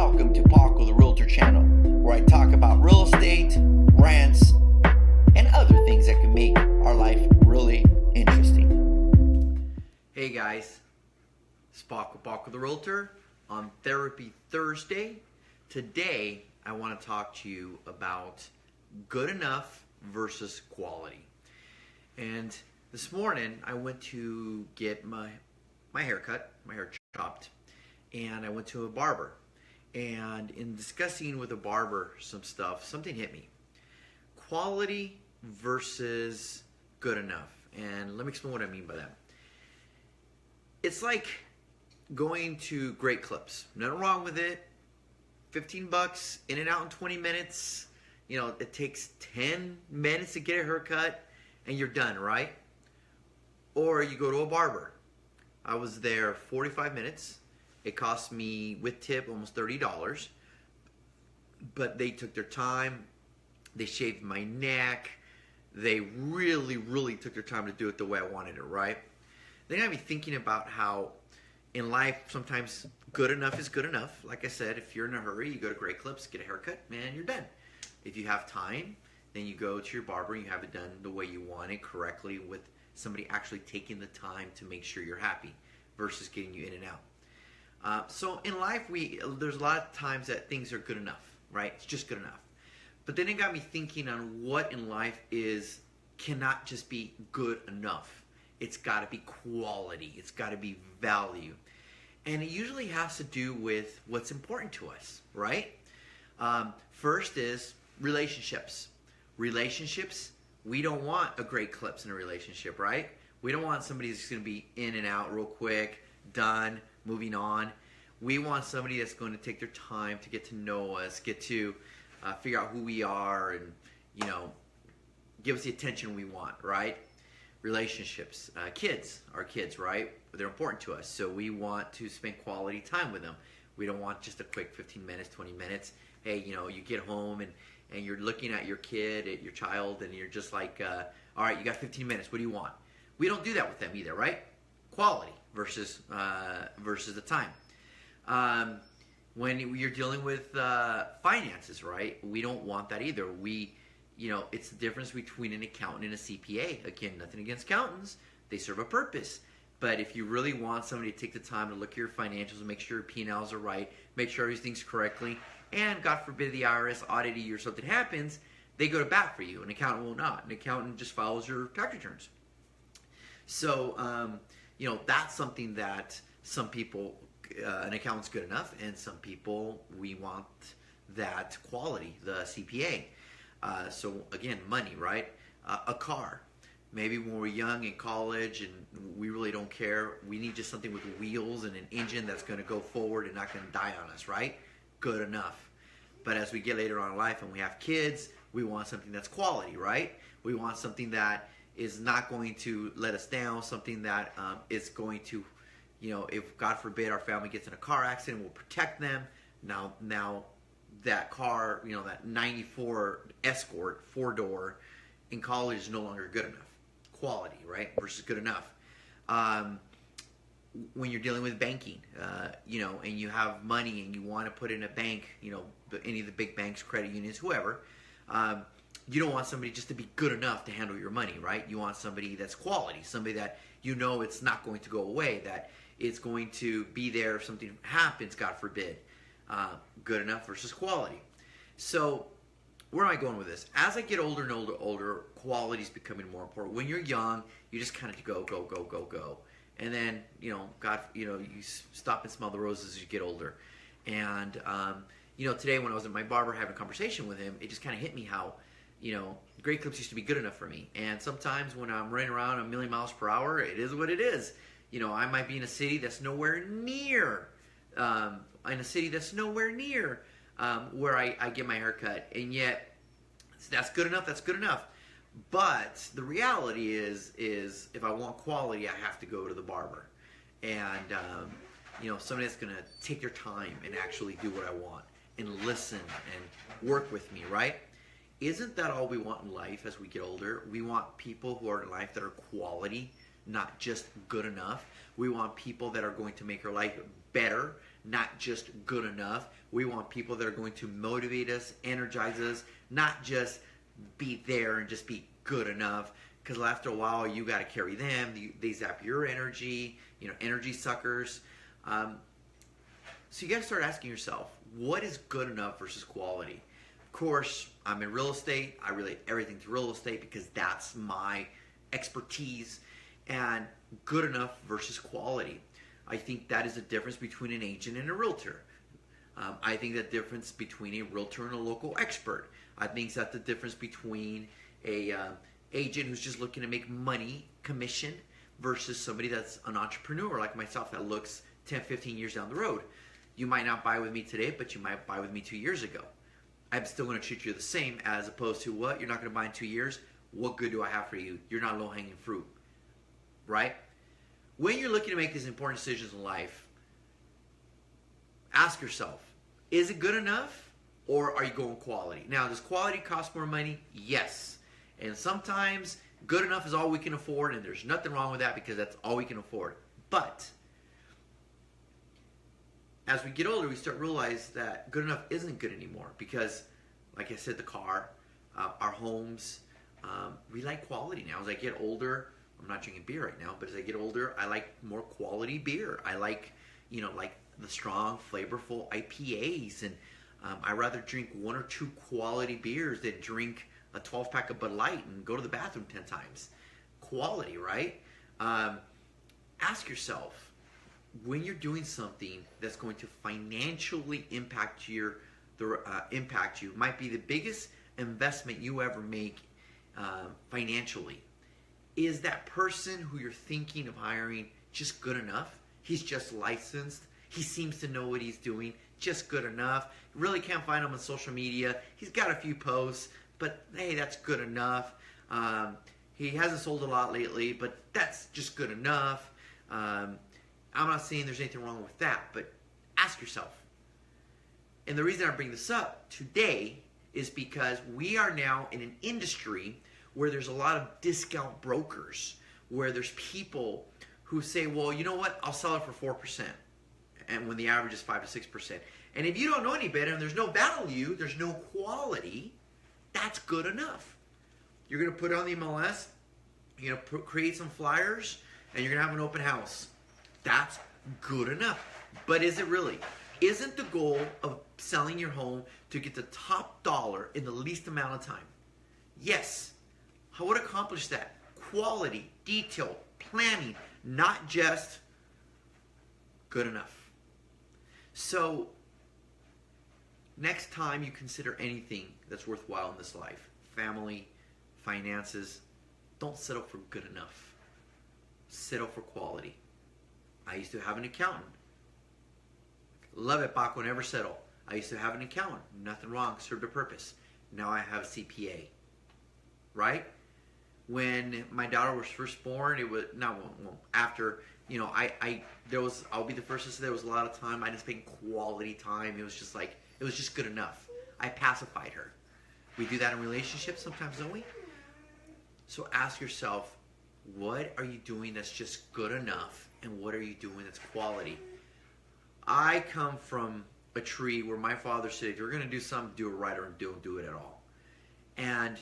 Welcome to Paco the Realtor channel, where I talk about real estate, rants, and other things that can make our life really interesting. Hey guys, it's Paco the Realtor on Therapy Thursday. Today, I want to talk to you about good enough versus quality. And this morning, I went to get my hair cut, my hair chopped, and I went to a barber. And in discussing with a barber some stuff, something hit me. Quality versus good enough. And let me explain what I mean by that. It's like going to Great Clips. Nothing wrong with it. $15, in and out in 20 minutes. You know, it takes 10 minutes to get a haircut and you're done, right? Or you go to a barber. I was there 45 minutes. It cost me, with tip, almost $30. But they took their time. They shaved my neck. They really took their time to do it the way I wanted it, right? They got me thinking about how in life, sometimes good enough is good enough. Like I said, if you're in a hurry, you go to Great Clips, get a haircut, man, you're done. If you have time, then you go to your barber and you have it done the way you want it, correctly, with somebody actually taking the time to make sure you're happy versus getting you in and out. So in life, there's a lot of times that things are good enough, right? It's just good enough. But then it got me thinking on what in life cannot just be good enough. It's got to be quality. It's got to be value. And it usually has to do with what's important to us, right? First is relationships. Relationships, we don't want a Great Clips in a relationship, right? We don't want somebody that's going to be in and out real quick, done, moving on. We want somebody that's going to take their time to get to know us, get to figure out who we are, and, you know, give us the attention we want, right? Relationships. Kids are kids, right? They're important to us, so we want to spend quality time with them. We don't want just a quick 15 minutes, 20 minutes. Hey, you know, you get home and you're looking at your kid, at your child, and you're just like, all right, you got 15 minutes. What do you want? We don't do that with them either, right? Quality versus the time. When you're dealing with finances, right? We don't want that either. It's the difference between an accountant and a CPA. Again, nothing against accountants. They serve a purpose. But if you really want somebody to take the time to look at your financials and make sure your P&Ls are right, make sure everything's correctly, and God forbid the IRS audit you or something happens, they go to bat for you. An accountant will not. An accountant just files your tax returns. So, that's something that some people, an accountant's good enough, and some people, we want that quality, the CPA. So again, money, right? A car. Maybe when we're young in college and we really don't care, we need just something with wheels and an engine that's going to go forward and not going to die on us, right? Good enough. But as we get later on in life and we have kids, we want something that's quality, right? We want something that is not going to let us down, something that is going to, if God forbid our family gets in a car accident, we'll protect them. Now that car, that 94 Escort 4-door in college is no longer good enough. Quality, right, versus good enough. When you're dealing with banking, and you have money and you want to put in a bank, any of the big banks, credit unions, whoever, you don't want somebody just to be good enough to handle your money, right? You want somebody that's quality, somebody that it's not going to go away, that it's going to be there if something happens, God forbid. Good enough versus quality. So where am I going with this? As I get older and older, quality is becoming more important. When you're young, you just kind of go. And then, you stop and smell the roses as you get older. And, today when I was at my barber having a conversation with him, it just kind of hit me how, Great Clips used to be good enough for me. And sometimes when I'm running around a million miles per hour, it is what it is. I might be in a city that's nowhere near, where I get my hair cut. And yet, that's good enough. But the reality is if I want quality, I have to go to the barber. And, somebody that's going to take their time and actually do what I want and listen and work with me, right? Isn't that all we want in life as we get older? We want people who are in life that are quality, not just good enough. We want people that are going to make our life better, not just good enough. We want people that are going to motivate us, energize us, not just be there and just be good enough. Because after a while, you got to carry them. They zap your energy, energy suckers. So you got to start asking yourself, what is good enough versus quality? Of course, I'm in real estate. I relate everything to real estate because that's my expertise. And good enough versus quality. I think that is the difference between an agent and a realtor. I think that difference between a realtor and a local expert. I think that's the difference between a agent who's just looking to make money, commission, versus somebody that's an entrepreneur like myself that looks 10, 15 years down the road. You might not buy with me today, but you might buy with me 2 years ago. I'm still going to treat you the same, as opposed to, what? You're not going to buy in 2 years? What good do I have for you? You're not low-hanging fruit, right? When you're looking to make these important decisions in life, ask yourself, is it good enough, or are you going quality? Now, does quality cost more money? Yes. And sometimes good enough is all we can afford, and there's nothing wrong with that because that's all we can afford. But as we get older, we start to realize that good enough isn't good anymore because, like I said, the car, our homes, we like quality now. As I get older, I'm not drinking beer right now, but as I get older, I like more quality beer. I like, like the strong, flavorful IPAs, and I rather drink 1 or 2 quality beers than drink a 12-pack of Bud Light and go to the bathroom 10 times. Quality, right? Ask yourself, when you're doing something that's going to financially impact you, might be the biggest investment you ever make financially. Is that person who you're thinking of hiring just good enough? He's just licensed. He seems to know what he's doing. Just good enough. You really can't find him on social media. He's got a few posts, but hey, that's good enough. He hasn't sold a lot lately, but that's just good enough. I'm not saying there's anything wrong with that, but ask yourself. And the reason I bring this up today is because we are now in an industry where there's a lot of discount brokers, where there's people who say, well, you know what, I'll sell it for 4%, and when the average is 5 to 6%. And if you don't know any better and there's no value, there's no quality, that's good enough. You're going to put it on the MLS, you're going to create some flyers, and you're going to have an open house. That's good enough. But is it really? Isn't the goal of selling your home to get the top dollar in the least amount of time? Yes. How would accomplish that? Quality, detail, planning, not just good enough. So, next time you consider anything that's worthwhile in this life, family, finances, don't settle for good enough. Settle for quality. I used to have an accountant. Love it, Paco, never settle. I used to have an accountant. Nothing wrong, served a purpose. Now I have a CPA. Right? When my daughter was first born, it was after, I'll be the first to say there was a lot of time I didn't spend quality time. It was just good enough. I pacified her. We do that in relationships sometimes, don't we? So ask yourself, what are you doing that's just good enough, and what are you doing that's quality? I come from a tree where my father said, if you're going to do something, do it right, or don't do it at all. And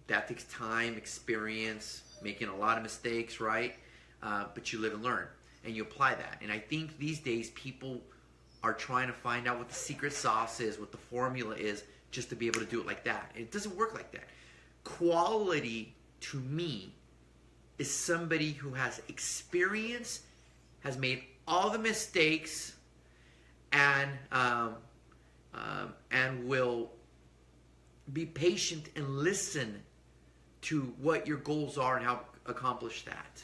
that takes time, experience, making a lot of mistakes, right? But you live and learn, and you apply that. And I think these days people are trying to find out what the secret sauce is, what the formula is, just to be able to do it like that. And it doesn't work like that. Quality, to me, is somebody who has experience, has made all the mistakes, and will be patient and listen to what your goals are and how to accomplish that.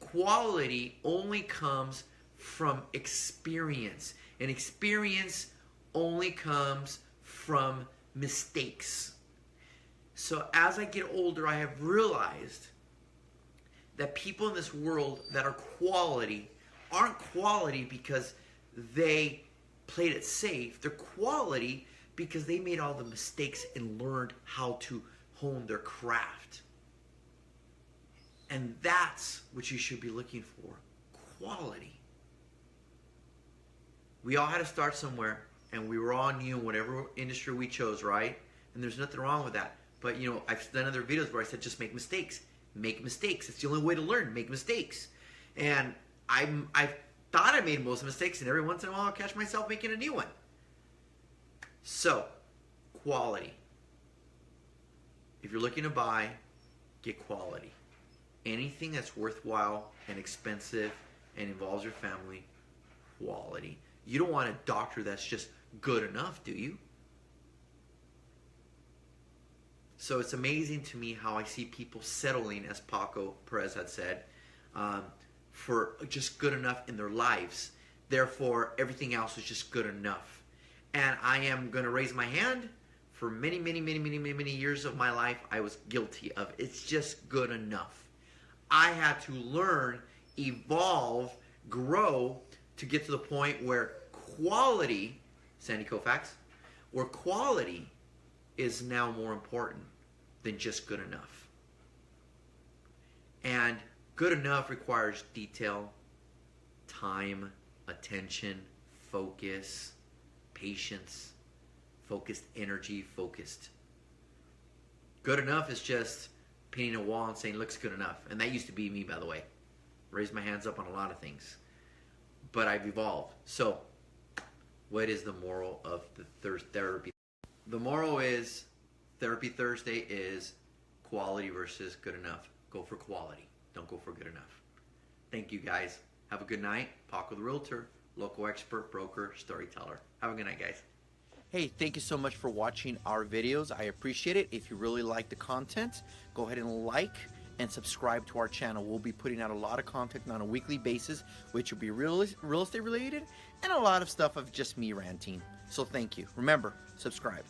Quality only comes from experience, and experience only comes from mistakes. So as I get older, I have realized that people in this world that are quality aren't quality because they played it safe. They're quality because they made all the mistakes and learned how to hone their craft. And that's what you should be looking for. Quality. We all had to start somewhere, and we were all new in whatever industry we chose, right? And there's nothing wrong with that. But you know, I've done other videos where I said just make mistakes. Make mistakes. It's the only way to learn. Make mistakes. And I thought I made most mistakes, and every once in a while I'll catch myself making a new one. So, quality. If you're looking to buy, get quality. Anything that's worthwhile and expensive and involves your family, quality. You don't want a doctor that's just good enough, do you? So it's amazing to me how I see people settling, as Paco Perez had said, for just good enough in their lives. Therefore, everything else is just good enough. And I am going to raise my hand. For many years of my life, I was guilty of it's just good enough. I had to learn, evolve, grow to get to the point where quality, Sandy Koufax, where quality is now more important than just good enough. And good enough requires detail, time, attention, focus, patience, focused energy, focused. Good enough is just painting a wall and saying looks good enough. And that used to be me, by the way. Raised my hands up on a lot of things. But I've evolved. So, what is the moral of the therapy? The moral is Therapy Thursday is quality versus good enough. Go for quality. Don't go for good enough. Thank you, guys. Have a good night. Paco the Realtor, local expert, broker, storyteller. Have a good night, guys. Hey, thank you so much for watching our videos. I appreciate it. If you really like the content, go ahead and like and subscribe to our channel. We'll be putting out a lot of content on a weekly basis, which will be real estate related and a lot of stuff of just me ranting. So thank you. Remember, subscribe.